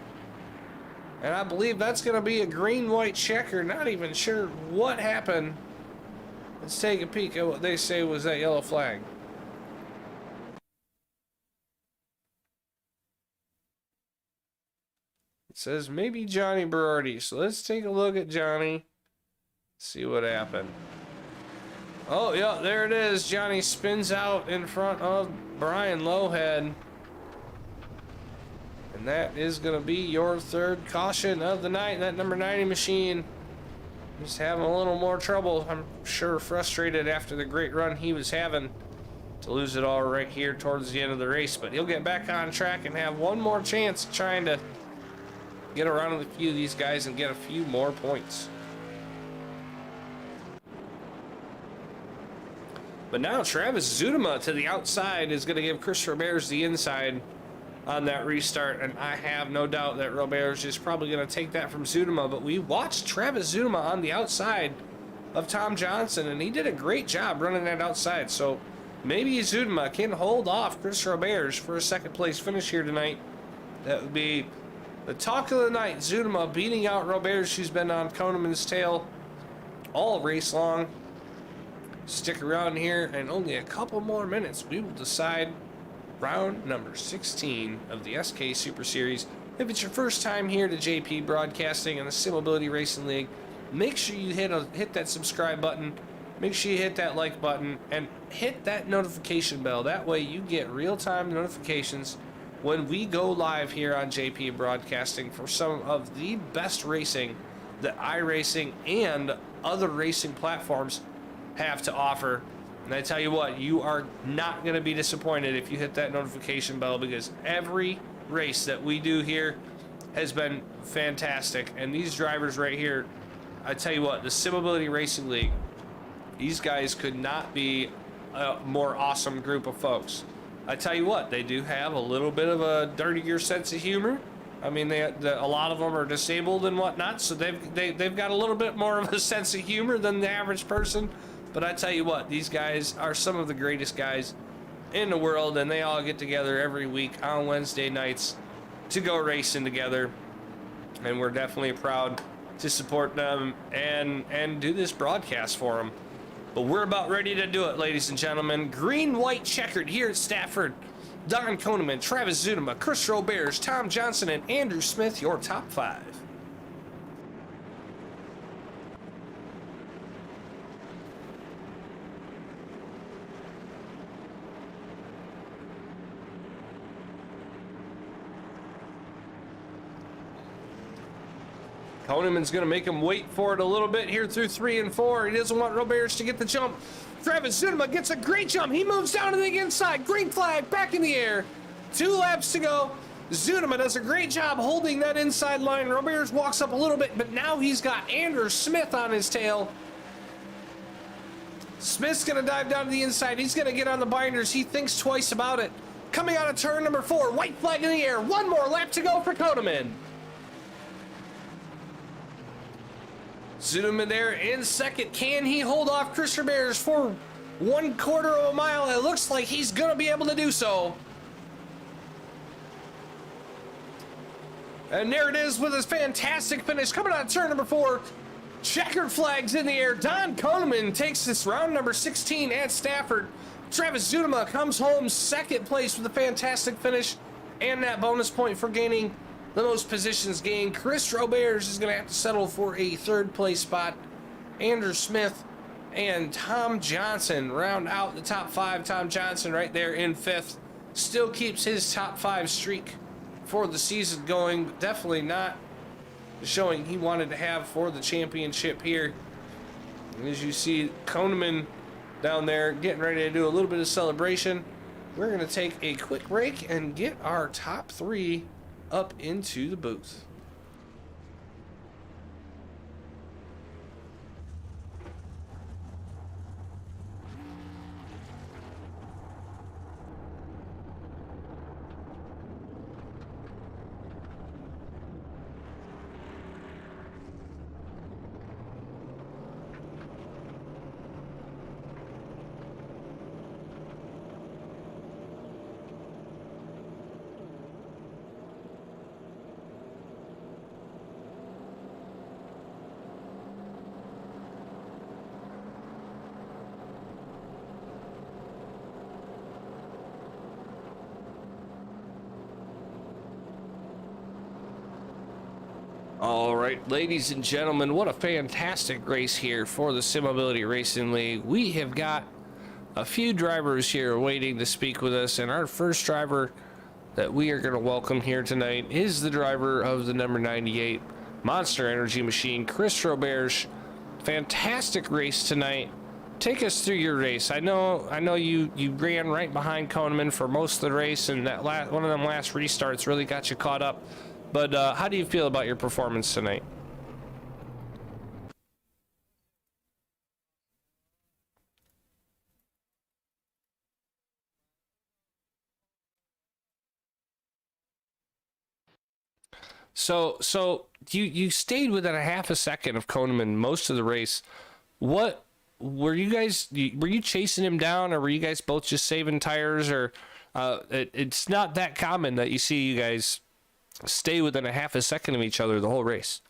And I believe that's going to be a green-white checker. Not even sure what happened. Let's take a peek at what they say was that yellow flag. It says maybe Johnny Berardi. So let's take a look at Johnny. See what happened. Oh, yeah, there it is. Johnny spins out in front of Brian Lowhead. And that is going to be your third caution of the night. That number 90 machine just having a little more trouble. I'm sure frustrated after the great run he was having to lose it all right here towards the end of the race. But he'll get back on track and have one more chance trying to get around with a few of these guys and get a few more points. But now Travis Zudema to the outside is going to give Chris Roberts the inside on that restart, and I have no doubt that Roberts is probably going to take that from Zudema. But we watched Travis Zudema on the outside of Tom Johnson, and he did a great job running that outside. So maybe Zudema can hold off Chris Roberts for a second place finish here tonight. That would be the talk of the night. Zudema beating out Roberts, who's been on Koneman's tail all race long. Stick around here, and only a couple more minutes we will decide round number 16 of the SK Super Series. If it's your first time here to JP Broadcasting and the Simability Racing League, make sure you hit that subscribe button, make sure you hit that like button, and hit that notification bell. That way you get real-time notifications when we go live here on JP Broadcasting for some of the best racing that iRacing and other racing platforms have to offer. And I tell you what, you are not going to be disappointed if you hit that notification bell, because every race that we do here has been fantastic. And these drivers right here, I tell you what, the Simability Racing League, these guys could not be a more awesome group of folks. I tell you what, they do have a little bit of a dirtier sense of humor. I mean, a lot of them are disabled and whatnot, so they've got a little bit more of a sense of humor than the average person. But I tell you what, these guys are some of the greatest guys in the world, and they all get together every week on Wednesday nights to go racing together. And we're definitely proud to support them and do this broadcast for them. But we're about ready to do it, ladies and gentlemen. Green, white, checkered here at Stafford. Don Koneman, Travis Zudema, Chris Roberts, Tom Johnson, and Andrew Smith, your top 5. Koneman's going to make him wait for it a little bit here through 3 and 4. He doesn't want Roberts to get the jump. Travis Zudema gets a great jump. He moves down to the inside. Green flag back in the air. 2 laps to go. Zudema does a great job holding that inside line. Roberts walks up a little bit, but now he's got Andrew Smith on his tail. Smith's going to dive down to the inside. He's going to get on the binders. He thinks twice about it. Coming out of turn number 4. White flag in the air. 1 more lap to go for Koneman. Zudema there in second. Can he hold off Chris Roberts for 1/4 of a mile? It looks like he's going to be able to do so. And there it is with his fantastic finish. Coming out of turn number 4. Checkered flags in the air. Don Koneman takes this round number 16 at Stafford. Travis Zudema comes home second place with a fantastic finish and that bonus point for gaining the most positions gained. Chris Roberts is going to have to settle for a 3rd place spot. Andrew Smith and Tom Johnson round out the top 5. Tom Johnson right there in 5th. Still keeps his top 5 streak for the season going, but definitely not the showing he wanted to have for the championship here. And as you see, Koneman down there getting ready to do a little bit of celebration. We're going to take a quick break and get our top 3 up into the booth. All right, ladies and gentlemen, what a fantastic race here for the Simability Racing League. We have got a few drivers here waiting to speak with us, and our first driver that we are going to welcome here tonight is the driver of the number 98 Monster Energy Machine, Chris Roberge. Fantastic race tonight. Take us through your race. I know you ran right behind Koneman for most of the race, and that one of them last restarts really got you caught up. But how do you feel about your performance tonight? So you stayed within a half a second of Koneman most of the race. What were you guys? Were you chasing him down, or were you guys both just saving tires? Or it's not that common that you see you guys stay within a half a second of each other the whole race.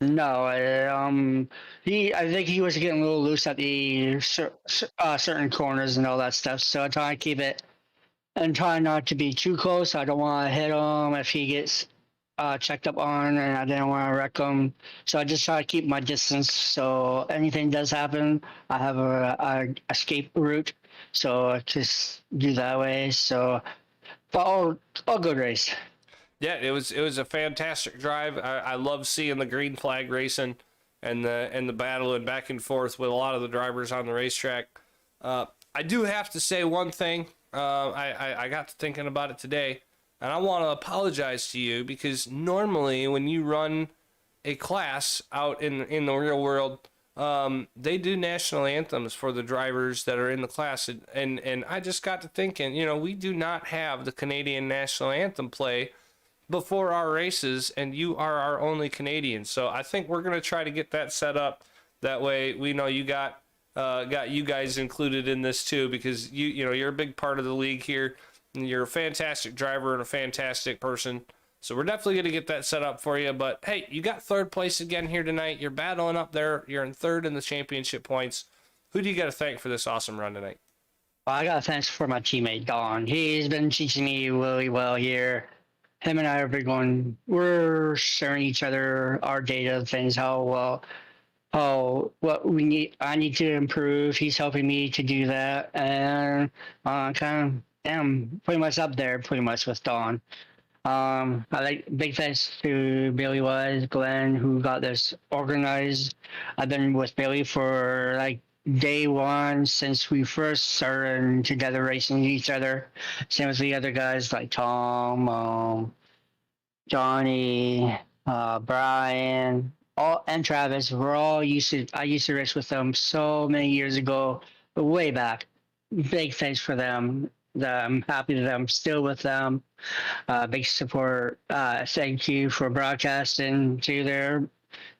No, I think he was getting a little loose at the certain corners and all that stuff. So I try to keep it and try not to be too close. I don't want to hit him if he gets checked up on, and I didn't want to wreck him. So I just try to keep my distance. So anything does happen, I have a escape route. So I just do that way. So, but all good race. Yeah, it was a fantastic drive. I love seeing the green flag racing and the battle and back and forth with a lot of the drivers on the racetrack. I do have to say one thing. I got to thinking about it today, and I want to apologize to you because normally when you run a class out in the real world, they do national anthems for the drivers that are in the class, and I just got to thinking, we do not have the Canadian national anthem play before our races, and you are our only Canadian. So I think we're going to try to get that set up. That way we know you got you guys included in this too, because you're a big part of the league here, and you're a fantastic driver and a fantastic person. So we're definitely going to get that set up for you. But hey, you got third place again here tonight. You're battling up there. You're in third in the championship points. Who do you got to thank for this awesome run tonight? Well, I got to thanks for my teammate Don. He's been teaching me really well here. Him and I we're sharing each other our data, things, what I need to improve. He's helping me to do that, and kind of am pretty much up there, pretty much with Don. I like big thanks to Billy Wise, Glenn, who got this organized. I've been with Billy for like day one since we first started together racing each other. Same with the other guys like Tom, Johnny, Brian, and Travis. I used to race with them so many years ago, way back. Big thanks for them. I'm happy that I'm still with them. Big support. Thank you for broadcasting to there.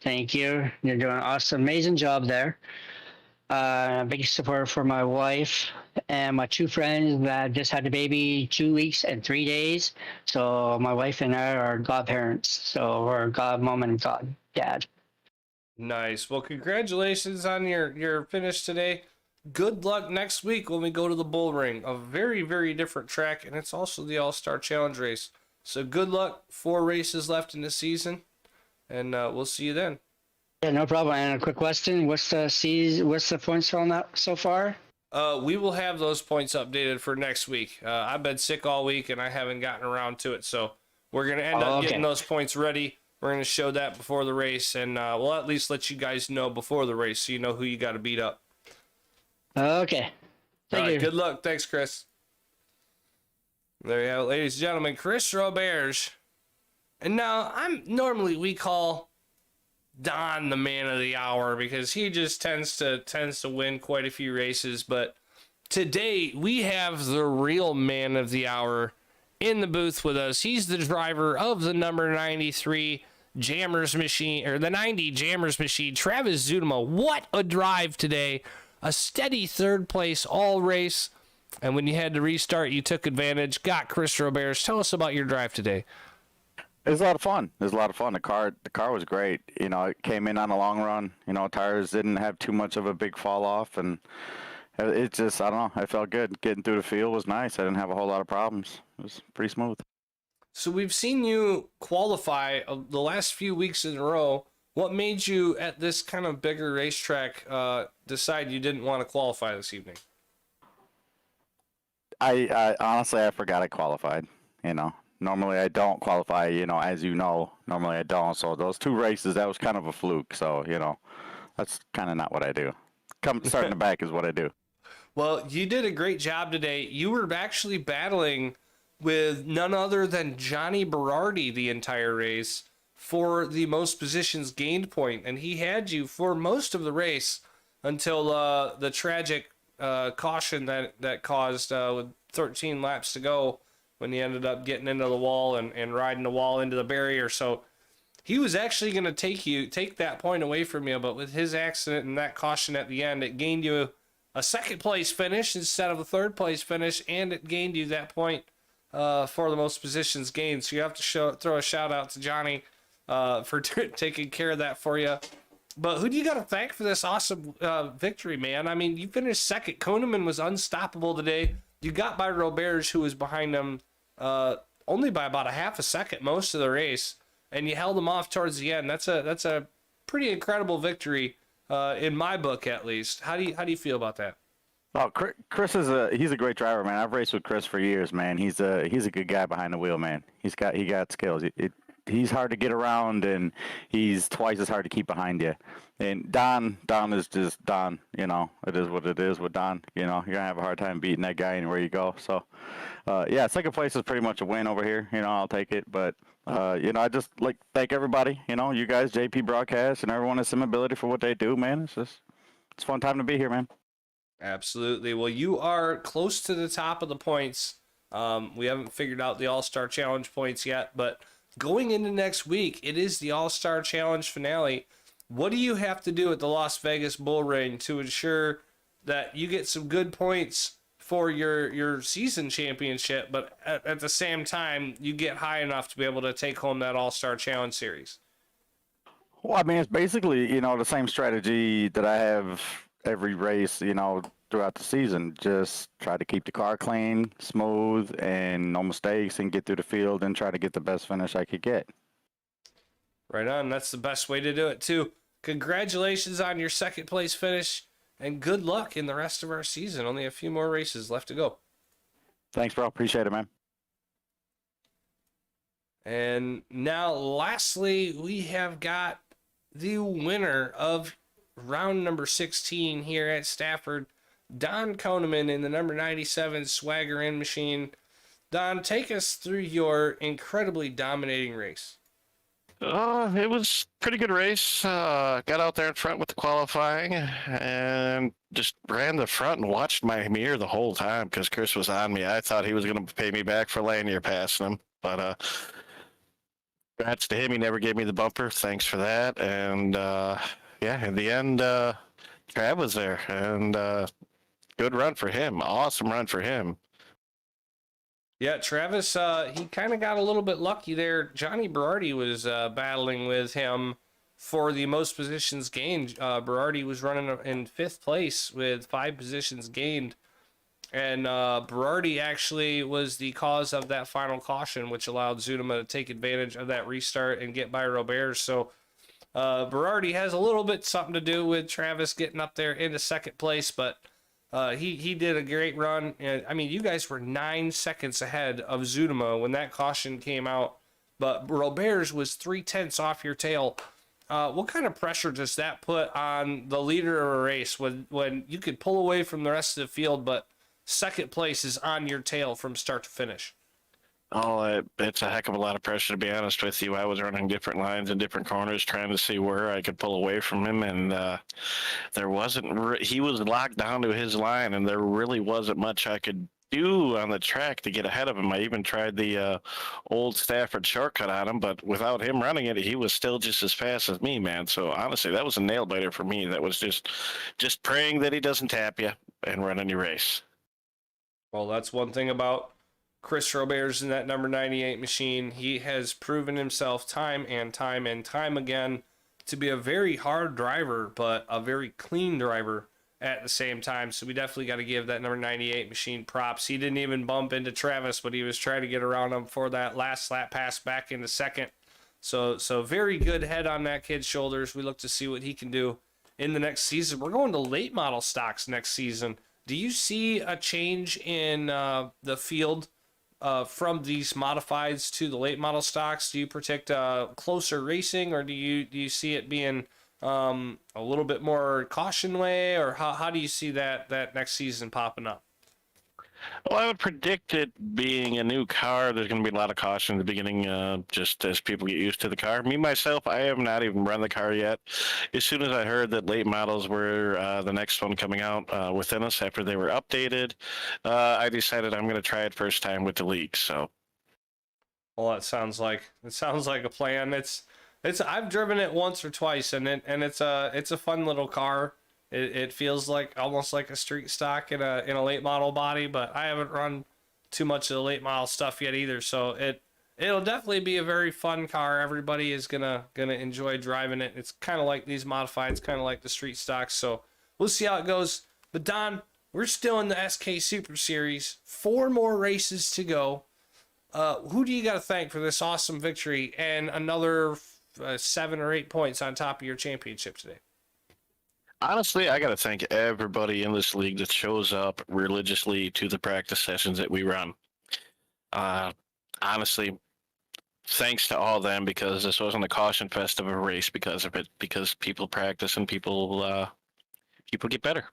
Thank you. You're doing an awesome, amazing job there. Big support for my wife and my two friends that just had a baby 2 weeks and 3 days. So my wife and I are godparents. So we're godmom and goddad. Nice. Well, congratulations on your finish today. Good luck next week when we go to the Bull Ring, a very, very different track, and it's also the All-Star Challenge race. So good luck. 4 races left in the season, and we'll see you then. Yeah, no problem. And a quick question: what's the points on that so far? We will have those points updated for next week. I've been sick all week, and I haven't gotten around to it, so we're gonna end up getting those points ready. We're gonna show that before the race, and we'll at least let you guys know before the race, so you know who you got to beat up. Okay. Thank you. Good luck. Thanks, Chris. There you have it, ladies and gentlemen. Chris Roberge. And now we call Don the man of the hour because he just tends to win quite a few races. But today we have the real man of the hour in the booth with us. He's the driver of the number 93 Jammers Machine, or the 90 Jammers Machine, Travis Zudema. What a drive today. A steady third place all race. And when you had to restart, you took advantage. Got Chris Roberge. Tell us about your drive today. It was a lot of fun. The car was great. It came in on a long run. Tires didn't have too much of a big fall off, and it just, I don't know, I felt good. Getting through the field was nice. I didn't have a whole lot of problems. It was pretty smooth. So we've seen you qualify the last few weeks in a row. What made you at this kind of bigger racetrack decide you didn't want to qualify this evening? I honestly I forgot I qualified. You know, normally I don't qualify. You know, as you know, normally I don't. So those 2 races, that was kind of a fluke. So you know, that's kind of not what I do. Come starting the back is what I do. Well, you did a great job today. You were actually battling with none other than Johnny Berardi the entire race for the most positions gained point, and he had you for most of the race until the tragic caution that caused with 13 laps to go when he ended up getting into the wall and riding the wall into the barrier. So he was actually going to take that point away from you, but with his accident and that caution at the end, it gained you a second place finish instead of a third place finish, and it gained you that point for the most positions gained. So you have to throw a shout out to Johnny for taking care of that for you. But who do you got to thank for this awesome victory, man? I mean, you finished second. Koneman was unstoppable today. You got by Roberge, who was behind him only by about a half a second most of the race, and you held him off towards the end. That's a pretty incredible victory in my book, at least. How do you feel about that? Oh, Chris he's a great driver, man. I've raced with Chris for years, man. He's a good guy behind the wheel, man. He got skills. He's hard to get around, and he's twice as hard to keep behind you. And Don is just Don. You know, it is what it is with Don. You know, you're gonna have a hard time beating that guy anywhere you go. So, yeah, second place is pretty much a win over here. You know, I'll take it. But you know, I just like thank everybody. You know, you guys, JP Broadcast, and everyone at Simability for what they do, man. It's a fun time to be here, man. Absolutely. Well, you are close to the top of the points. We haven't figured out the All-Star Challenge points yet, but going into next week, it is the All-Star Challenge finale. What do you have to do at the Las Vegas Bull Ring to ensure that you get some good points for your season championship, but at the same time, you get high enough to be able to take home that All-Star Challenge series? Well, I mean, it's basically, you know, the same strategy that I have every race, you know, throughout the season. Just try to keep the car clean, smooth, and no mistakes, and get through the field and try to get the best finish I could get. Right on. That's the best way to do it, too. Congratulations on your second place finish, and good luck in the rest of our season. Only a few more races left to go. Thanks, bro. Appreciate it, man. And now, lastly, we have got the winner of round number 16 here at Stafford, Don Koneman in the number 97 Swagger In machine. Don, take us through your incredibly dominating race. It was a pretty good race. Got out there in front with the qualifying and just ran the front and watched my mirror the whole time because Chris was on me. I thought he was going to pay me back for laying near passing him, but congrats to him. He never gave me the bumper. Thanks for that. And yeah, in the end, Trav was there, and good run for him. Awesome run for him. Yeah, Travis, he kind of got a little bit lucky there. Johnny Berardi was battling with him for the most positions gained. Berardi was running in 5th place with 5 positions gained. And Berardi actually was the cause of that final caution, which allowed Zunema to take advantage of that restart and get by Roberge. So Berardi has a little bit something to do with Travis getting up there into 2nd place, but he did a great run. And I mean, you guys were 9 seconds ahead of Zunema when that caution came out, but Roberge was 0.3 off your tail. What kind of pressure does that put on the leader of a race when you could pull away from the rest of the field, but 2nd place is on your tail from start to finish? Oh, it's a heck of a lot of pressure, to be honest with you. I was running different lines in different corners, trying to see where I could pull away from him, and he was locked down to his line, and there really wasn't much I could do on the track to get ahead of him. I even tried the old Stafford shortcut on him, but without him running it, he was still just as fast as me, man. So honestly, that was a nail biter for me. That was just praying that he doesn't tap you and run any race. Well, that's one thing about Chris Roberge in that number 98 machine. He has proven himself time and time again to be a very hard driver, but a very clean driver at the same time. So we definitely got to give that number 98 machine props. He didn't even bump into Travis, but he was trying to get around him for that last lap pass back into second. So very good head on that kid's shoulders. We look to see what he can do in the next season. We're going to late model stocks next season. Do you see a change in the field from these modifieds to the late model stocks? Do you predict closer racing, or do you see it being a little bit more caution way, or how do you see that next season popping up? Well, I would predict it being a new car. There's going to be a lot of caution in the beginning, just as people get used to the car. Me, myself, I have not even run the car yet. As soon as I heard that late models were the next one coming out within us after they were updated, I decided I'm going to try it first time with the league. So, well, it sounds like a plan. It's I've driven it once or twice, and it's a fun little car. It feels like almost like a street stock in a late model body, but I haven't run too much of the late model stuff yet either. So it'll definitely be a very fun car. Everybody is gonna enjoy driving it. It's kind of like these modifieds, kind of like the street stocks. So we'll see how it goes. But Don, we're still in the SK Super Series. 4 more races to go. Who do you got to thank for this awesome victory and another 7 or 8 points on top of your championship today? honestly, I got to thank everybody in this league that shows up religiously to the practice sessions that we run. Honestly, thanks to all of them, because this wasn't a caution fest of a race because of it, because people practice and people get better.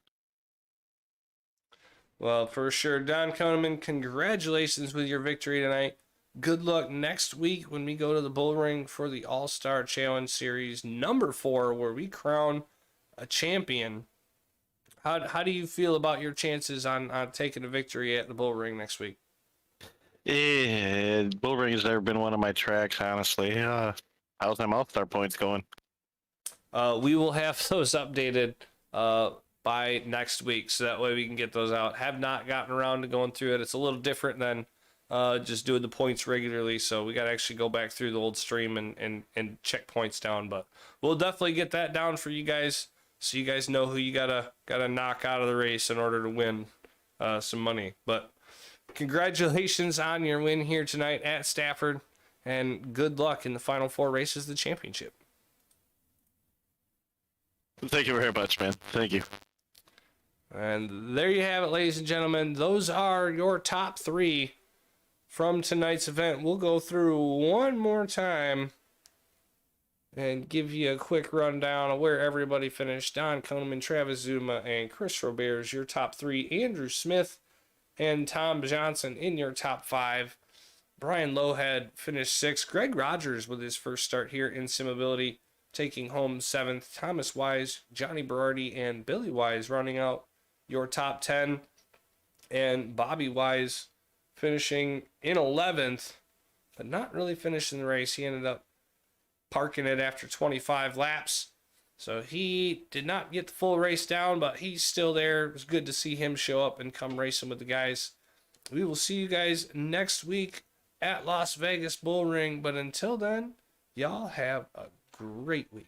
Well, for sure. Don Koneman, congratulations with your victory tonight. Good luck next week when we go to the bull ring for the All-Star Challenge Series number 4, where we crown a champion. How do you feel about your chances on taking a victory at the bull ring next week? Yeah, bull ring has never been one of my tracks, honestly. How's them All-Star points going? We will have those updated by next week, so that way we can get those out. Have not gotten around to going through it. It's a little different than just doing the points regularly, so we got to actually go back through the old stream and check points down. But we'll definitely get that down for you guys, so you guys know who you gotta knock out of the race in order to win some money. But congratulations on your win here tonight at Stafford, and good luck in the final 4 races of the championship. Thank you very much, man. Thank you. And there you have it, ladies and gentlemen. Those are your top 3 from tonight's event. We'll go through one more time and give you a quick rundown of where everybody finished. Don Koneman, Travis Zuma, and Chris Roberts, your top 3. Andrew Smith and Tom Johnson in your top 5. Brian Lowhead finished 6th. Greg Rogers with his first start here in Simability, taking home 7th. Thomas Wise, Johnny Berardi, and Billy Wise running out your top 10. And Bobby Wise finishing in 11th, but not really finishing the race. He ended up parking it after 25 laps. So he did not get the full race down, but he's still there. It was good to see him show up and come racing with the guys. We will see you guys next week at Las Vegas Bull Ring. But until then, y'all have a great week.